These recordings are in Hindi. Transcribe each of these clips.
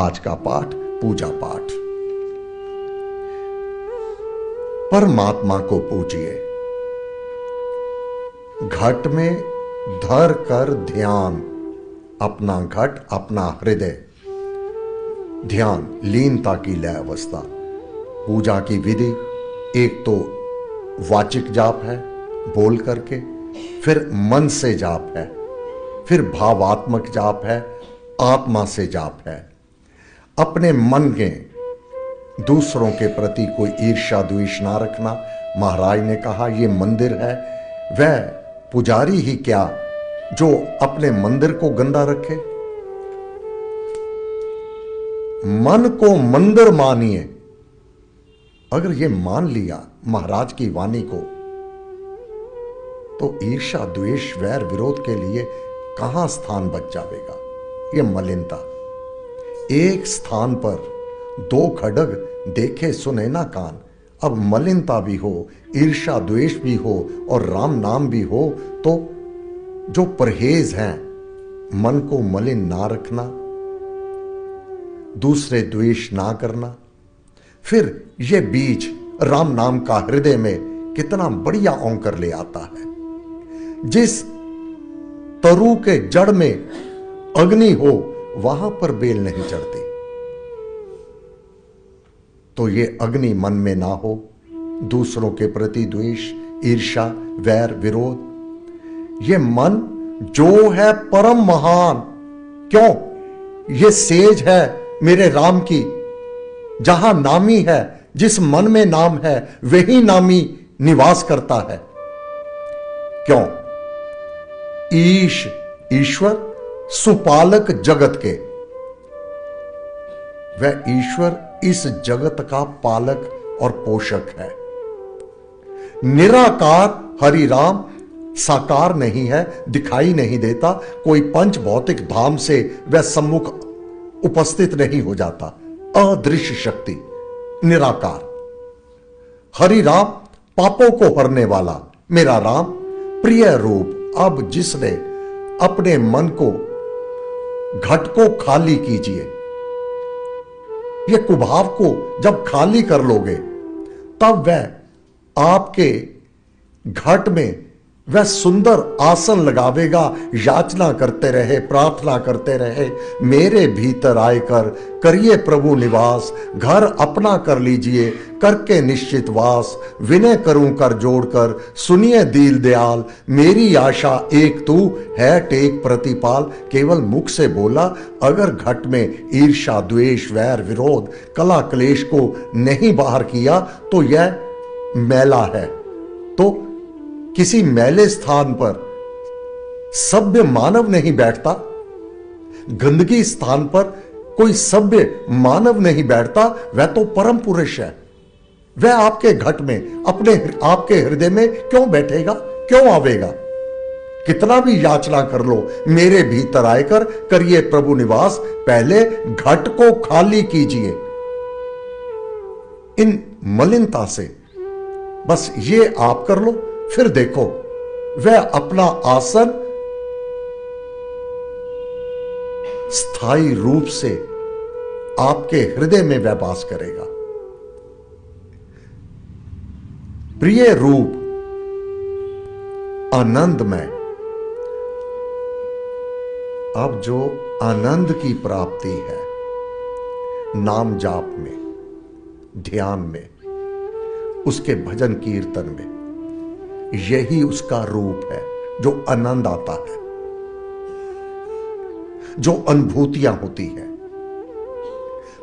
आज का पाठ पूजा पाठ। परमात्मा को पूजिए। घट में धर कर ध्यान, अपना घट अपना हृदय, ध्यान लीनता की लय अवस्था। पूजा की विधि एक तो वाचिक जाप है बोल करके, फिर मन से जाप है, फिर भावात्मक जाप है, आत्मा से जाप है। अपने मन में दूसरों के प्रति कोई ईर्ष्या द्वेष ना रखना। महाराज ने कहा यह मंदिर है, वह पुजारी ही क्या जो अपने मंदिर को गंदा रखे। मन को मंदिर मानिए। अगर यह मान लिया महाराज की वाणी को, तो ईर्ष्या द्वेष वैर विरोध के लिए कहां स्थान बच जाएगा। यह मलिनता। एक स्थान पर दो खड्ग देखे सुने ना कान। अब मलिनता भी हो, ईर्ष्या द्वेष भी हो और राम नाम भी हो, तो जो परहेज हैं, मन को मलिन ना रखना, दूसरे द्वेष ना करना, फिर ये बीज राम नाम का हृदय में कितना बढ़िया औंकर ले आता है। जिस तरु के जड़ में अग्नि हो वहां पर बेल नहीं चढ़ती। तो ये अग्नि मन में ना हो, दूसरों के प्रति द्वेष ईर्ष्या वैर विरोध। ये मन जो है परम महान, क्यों ये सेज है मेरे राम की, जहां नामी है, जिस मन में नाम है वही नामी निवास करता है। क्यों? ईश ईश्वर सुपालक जगत के, वह ईश्वर इस जगत का पालक और पोषक है। निराकार हरि राम साकार नहीं है, दिखाई नहीं देता, कोई पंच भौतिक धाम से वह सम्मुख उपस्थित नहीं हो जाता। अदृश्य शक्ति निराकार। हरि राम पापों को हरने वाला मेरा राम प्रिय रूप। अब जिसने अपने मन को घट को खाली कीजिए। ये कुभाव को जब खाली कर लोगे, तब वह आपके घट में वह सुंदर आसन लगावेगा। याचना करते रहे, प्रार्थना करते रहे, मेरे भीतर आकर करिए प्रभु निवास, घर अपना कर लीजिए करके निश्चित वास। विनय करूं कर जोड़कर, सुनिए दीन दयाल, मेरी आशा एक तू है टेक प्रतिपाल। केवल मुख से बोला, अगर घट में ईर्ष्या द्वेष वैर विरोध कला क्लेश को नहीं बाहर किया, तो यह मैला है। तो किसी मैले स्थान पर सभ्य मानव नहीं बैठता, गंदगी स्थान पर कोई सभ्य मानव नहीं बैठता। वह तो परम पुरुष है। वह आपके घट में अपने आपके हृदय में क्यों बैठेगा, क्यों आवेगा? कितना भी याचना कर लो, मेरे भीतर आकर करिए प्रभु निवास। पहले घट को खाली कीजिए इन मलिनता से। बस ये आप कर लो, फिर देखो वह अपना आसन स्थायी रूप से आपके हृदय में वह वास करेगा। प्रिय रूप आनंदमय। अब जो आनंद की प्राप्ति है नाम जाप में, ध्यान में, उसके भजन कीर्तन में, यही उसका रूप है जो आनंद आता है, जो अनुभूतियां होती है।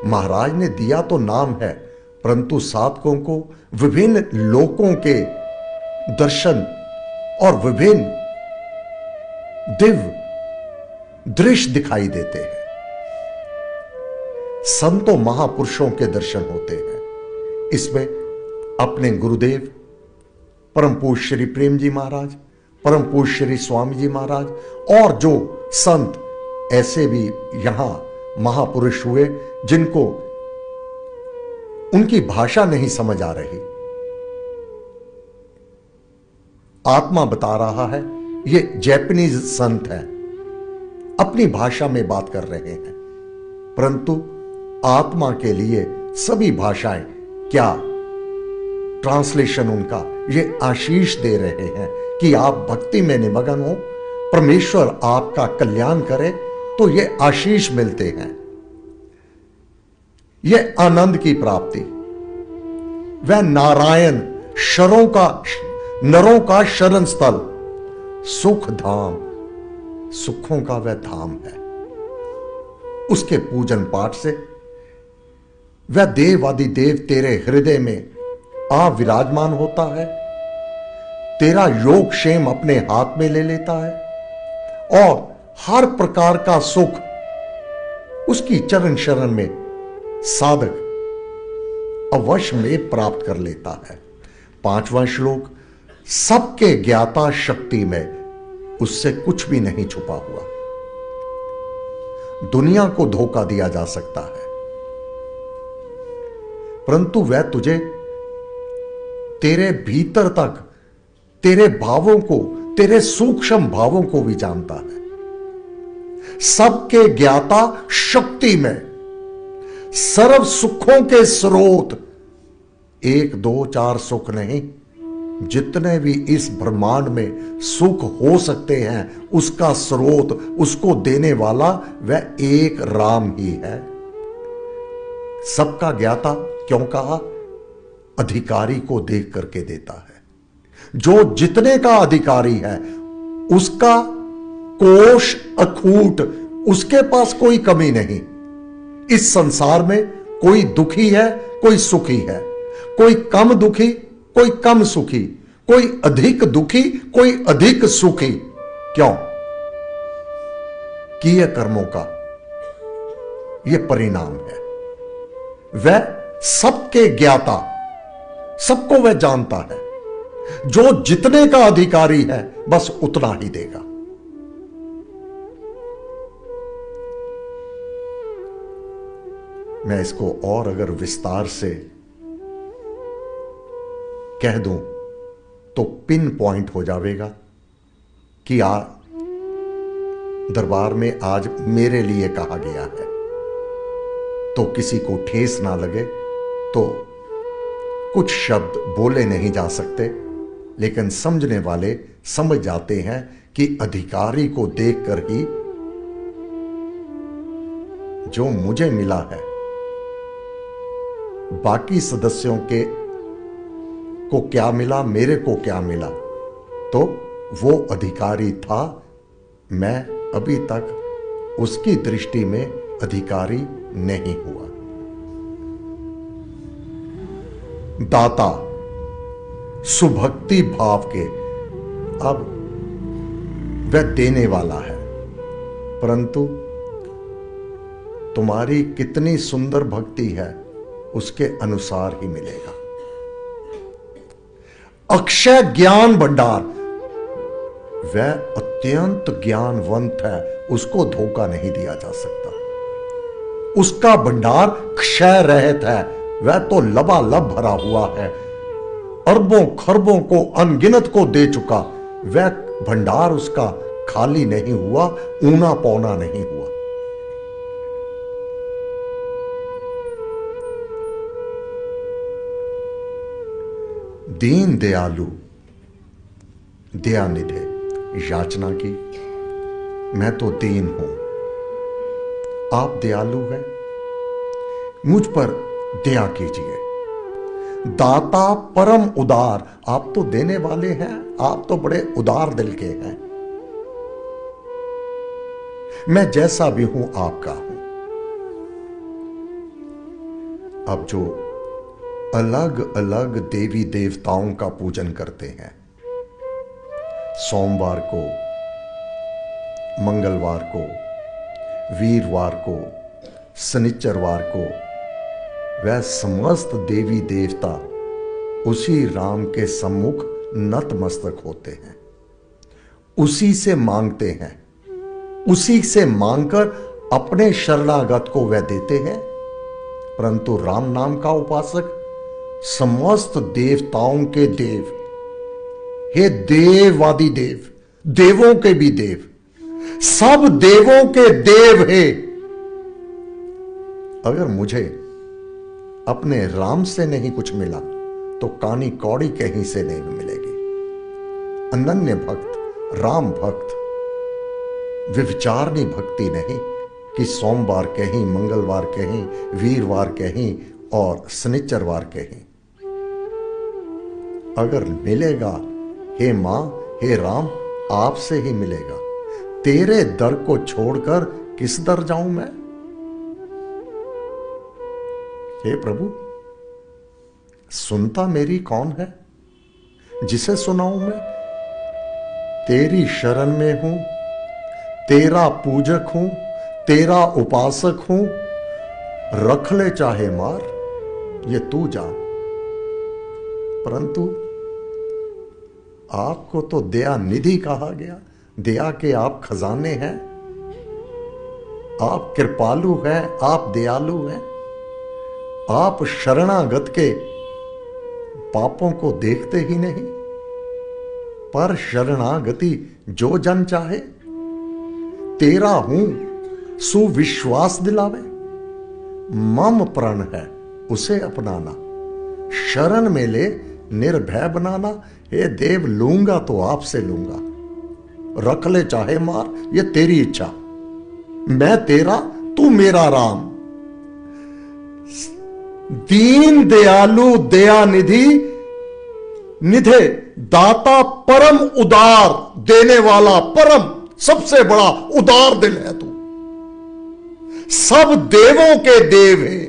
महाराज ने दिया तो नाम है, परंतु साधकों को विभिन्न लोकों के दर्शन और विभिन्न दिव्य दृश्य दिखाई देते हैं। संतों महापुरुषों के दर्शन होते हैं। इसमें अपने गुरुदेव परम पूज्य श्री प्रेम जी महाराज, परम पूज्य श्री स्वामी जी महाराज और जो संत ऐसे भी यहां महापुरुष हुए जिनको उनकी भाषा नहीं समझ आ रही, आत्मा बता रहा है। ये जैपनीज संत हैं, अपनी भाषा में बात कर रहे हैं, परंतु आत्मा के लिए सभी भाषाएं क्या ट्रांसलेशन उनका ये आशीष दे रहे हैं कि आप भक्ति में निमग्न हो, परमेश्वर आपका कल्याण करे, तो ये आशीष मिलते हैं, ये आनंद की प्राप्ति। वह नारायण नरों का शरण स्थल, सुख धाम, सुखों का वह धाम है। उसके पूजन पाठ से वह देवादि देव तेरे हृदय में आ विराजमान होता है, तेरा योग क्षेम अपने हाथ में ले लेता है और हर प्रकार का सुख उसकी चरण शरण में साधक अवश्य में प्राप्त कर लेता है। 5वां श्लोक, सबके ज्ञाता शक्ति में उससे कुछ भी नहीं छुपा हुआ। दुनिया को धोखा दिया जा सकता है, परंतु वह तुझे तेरे भीतर तक, तेरे भावों को, तेरे सूक्ष्म भावों को भी जानता है। सबके ज्ञाता शक्ति में, सर्व सुखों के स्रोत, 1 2 4 सुख नहीं, जितने भी इस ब्रह्मांड में सुख हो सकते हैं, उसका स्रोत, उसको देने वाला वह एक राम ही है। सबका ज्ञाता क्यों कहा? अधिकारी को देख करके देता है। जो जितने का अधिकारी है उसका कोष अखूट, उसके पास कोई कमी नहीं। इस संसार में कोई दुखी है, कोई सुखी है, कोई कम दुखी, कोई कम सुखी, कोई अधिक दुखी, कोई अधिक सुखी। क्यों? किए कर्मों का यह परिणाम है। वह सबके ज्ञाता, सबको वह जानता है। जो जितने का अधिकारी है बस उतना ही देगा। मैं इसको और अगर विस्तार से कह दूं तो पिन पॉइंट हो जाएगा कि दरबार में आज मेरे लिए कहा गया है, तो किसी को ठेस ना लगे। तो कुछ शब्द बोले नहीं जा सकते, लेकिन समझने वाले समझ जाते हैं कि अधिकारी को देखकर ही जो मुझे मिला है, बाकी सदस्यों के को क्या मिला, मेरे को क्या मिला, तो वो अधिकारी था। मैं अभी तक उसकी दृष्टि में अधिकारी नहीं हुआ। दाता सुभक्ति भाव के, अब वह देने वाला है, परंतु तुम्हारी कितनी सुंदर भक्ति है उसके अनुसार ही मिलेगा। अक्षय ज्ञान भंडार, वह अत्यंत ज्ञानवंत है, उसको धोखा नहीं दिया जा सकता। उसका भंडार क्षय रहित है, वह तो लबालब भरा हुआ है, अरबों खरबों को अनगिनत को दे चुका। वह भंडार उसका खाली नहीं हुआ, ऊना पौना नहीं हुआ। दीन दयालु, दयानिधे, याचना की, मैं तो दीन हूं, आप दयालु हैं, मुझ पर दया कीजिए। दाता परम उदार, आप तो देने वाले हैं, आप तो बड़े उदार दिल के हैं। मैं जैसा भी हूं आपका हूं। अब जो अलग अलग देवी देवताओं का पूजन करते हैं, सोमवार को, मंगलवार को, वीरवार को, शनिचरवार को, वह समस्त देवी देवता उसी राम के सम्मुख नतमस्तक होते हैं, उसी से मांगते हैं, उसी से मांगकर अपने शरणागत को वह देते हैं। परंतु राम नाम का उपासक समस्त देवताओं के देव, हे देववादी देव, देवों के भी देव, सब देवों के देव हे, अगर मुझे अपने राम से नहीं कुछ मिला तो कानी कौड़ी कहीं से नहीं मिलेगी। अनन्य भक्त, राम भक्त, व्यभिचारणी भक्ति नहीं कि सोमवार कहीं, मंगलवार कहीं, वीरवार कहीं और शनिचरवार कहीं। अगर मिलेगा, हे मां, हे राम, आपसे ही मिलेगा। तेरे दर को छोड़कर किस दर जाऊं मैं? हे प्रभु, सुनता मेरी कौन है जिसे सुनाऊं मैं? तेरी शरण में हूं, तेरा पूजक हूं, तेरा उपासक हूं। रख ले चाहे मार, ये तू जान। परंतु आपको तो दया निधि कहा गया। दया के आप खजाने हैं, आप कृपालु हैं, आप दयालु हैं। आप शरणागत के पापों को देखते ही नहीं, पर शरणागति जो जन चाहे तेरा हूं सुविश्वास दिलावे। मम प्रण है उसे अपनाना, शरण में ले निर्भय बनाना। हे देव, लूंगा तो आपसे लूंगा, रख ले चाहे मार, ये तेरी इच्छा। मैं तेरा, तू मेरा राम। दीन दयालु दयानिधि निधे दाता परम उदार, देने वाला परम सबसे बड़ा उदार दिल है तू। सब देवों के देव है,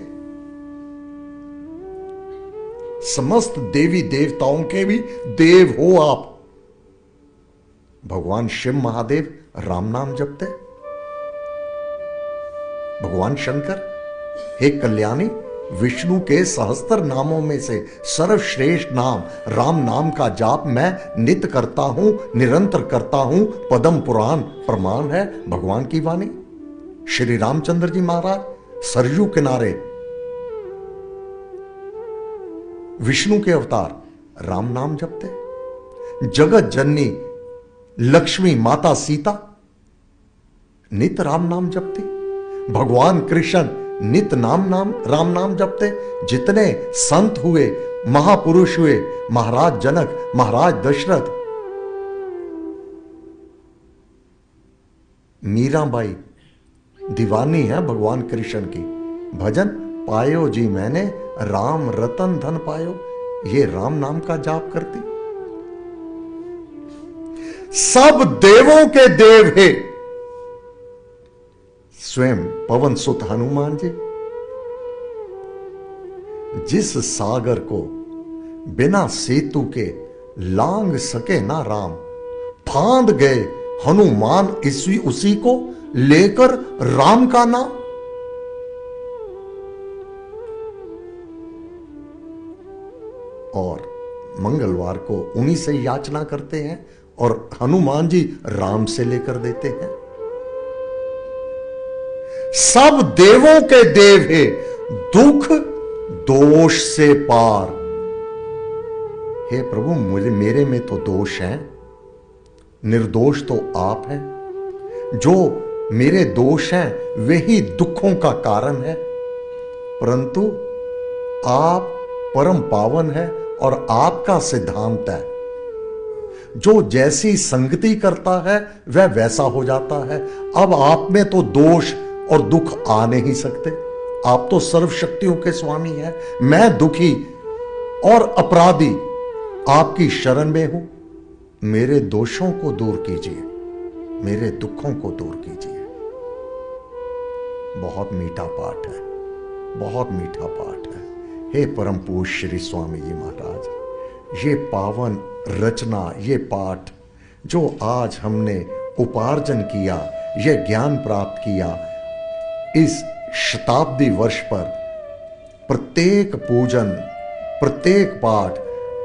समस्त देवी देवताओं के भी देव हो आप। भगवान शिव महादेव राम नाम जपते, भगवान शंकर हे कल्याणी विष्णु के सहस्त्र नामों में से सर्वश्रेष्ठ नाम राम नाम का जाप मैं नित्य करता हूं, निरंतर करता हूं। पद्म पुराण प्रमाण है भगवान की वाणी। श्री रामचंद्र जी महाराज सरयू किनारे विष्णु के अवतार राम नाम जपते। जगत जननी लक्ष्मी माता सीता नित राम नाम जपती। भगवान कृष्ण नित राम नाम जपते। जितने संत हुए, महापुरुष हुए, महाराज जनक, महाराज दशरथ, मीराबाई दीवानी है भगवान कृष्ण की। भजन पायो जी मैंने, राम रतन धन पायो, ये राम नाम का जाप करती। सब देवों के देव है स्वयं पवन सुत हनुमान जी। जिस सागर को बिना सेतु के लांग सके ना राम, फांद गए हनुमान उसी को लेकर राम का नाम। और मंगलवार को उन्हीं से याचना करते हैं और हनुमान जी राम से लेकर देते हैं। सब देवों के देव है, दुख दोष से पार। हे प्रभु, मेरे में तो दोष है, निर्दोष तो आप हैं। जो मेरे दोष हैं वही दुखों का कारण है, परंतु आप परम पावन है और आपका सिद्धांत है जो जैसी संगति करता है वह वैसा हो जाता है। अब आप में तो दोष और दुख आ नहीं सकते, आप तो सर्वशक्तियों के स्वामी हैं। मैं दुखी और अपराधी आपकी शरण में हूं। मेरे दोषों को दूर कीजिए, मेरे दुखों को दूर कीजिए। बहुत मीठा पाठ है, बहुत मीठा पाठ है। हे परम पूज्य श्री स्वामी जी महाराज, ये पावन रचना, ये पाठ जो आज हमने उपार्जन किया, यह ज्ञान प्राप्त किया, इस शताब्दी वर्ष पर प्रत्येक पूजन, प्रत्येक पाठ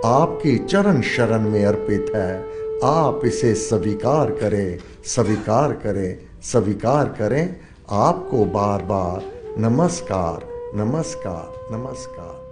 आपकी चरण शरण में अर्पित है। आप इसे स्वीकार करें, स्वीकार करें, स्वीकार करें। आपको बार बार नमस्कार, नमस्कार, नमस्कार।